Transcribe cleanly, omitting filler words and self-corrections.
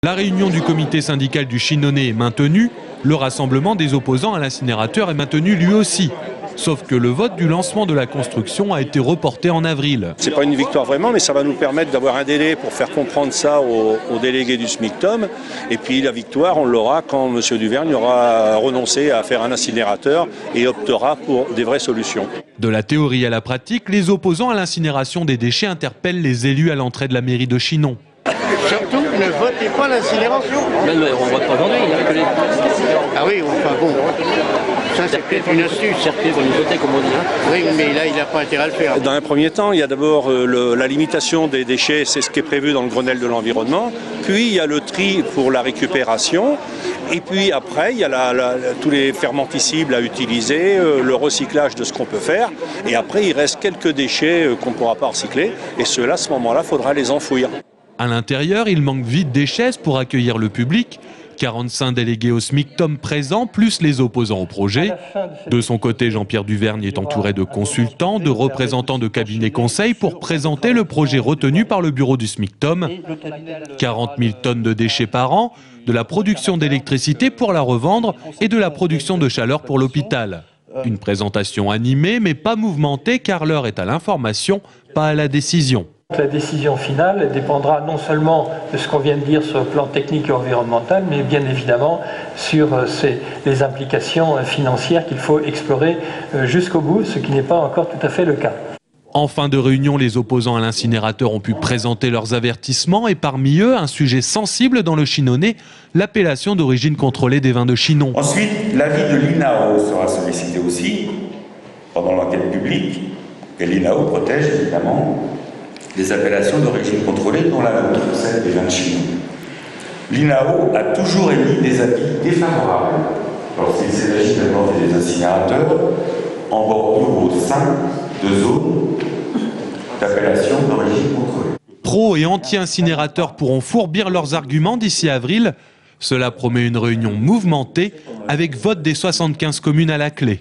La réunion du comité syndical du Chinonais est maintenue, le rassemblement des opposants à l'incinérateur est maintenu lui aussi. Sauf que le vote du lancement de la construction a été reporté en avril. C'est pas une victoire vraiment, mais ça va nous permettre d'avoir un délai pour faire comprendre ça aux délégués du SMICTOM. Et puis la victoire, on l'aura quand M. Duvergne aura renoncé à faire un incinérateur et optera pour des vraies solutions. De la théorie à la pratique, les opposants à l'incinération des déchets interpellent les élus à l'entrée de la mairie de Chinon. Surtout, ne votez pas l'incinération. Mais on vote pas aujourd'hui, il n'y a que les... Ah oui, enfin bon, ça c'est peut-être une astuce. Circuit pour nous voter, comme on dit. Oui, mais là, il n'a pas intérêt à le faire. Dans un premier temps, il y a d'abord la limitation des déchets, c'est ce qui est prévu dans le Grenelle de l'environnement. Puis il y a le tri pour la récupération. Et puis après, il y a tous les fermenticibles à utiliser, le recyclage de ce qu'on peut faire. Et après, il reste quelques déchets qu'on ne pourra pas recycler. Et ceux-là, à ce moment-là, il faudra les enfouir. À l'intérieur, il manque vite des chaises pour accueillir le public. 45 délégués au SMICTOM présents, plus les opposants au projet. De son côté, Jean-Pierre Duvergne est entouré de consultants, de représentants de cabinets conseils pour présenter le projet retenu par le bureau du SMICTOM. 40 000 tonnes de déchets par an, de la production d'électricité pour la revendre et de la production de chaleur pour l'hôpital. Une présentation animée mais pas mouvementée car l'heure est à l'information, pas à la décision. La décision finale dépendra non seulement de ce qu'on vient de dire sur le plan technique et environnemental, mais bien évidemment sur les implications financières qu'il faut explorer jusqu'au bout, ce qui n'est pas encore tout à fait le cas. En fin de réunion, les opposants à l'incinérateur ont pu présenter leurs avertissements et parmi eux, un sujet sensible dans le Chinonais, l'appellation d'origine contrôlée des vins de Chinon. Ensuite, l'avis de l'INAO sera sollicité aussi pendant l'enquête publique. Et l'INAO protège évidemment les appellations d'origine contrôlée dont la nôtre, celle des vins de Chinon. L'INAO a toujours émis des avis défavorables lorsqu'il s'agit d'implanter des incinérateurs en bordure au sein de zones d'appellation d'origine contrôlée. Pro et anti-incinérateurs pourront fourbir leurs arguments d'ici avril. Cela promet une réunion mouvementée avec vote des 75 communes à la clé.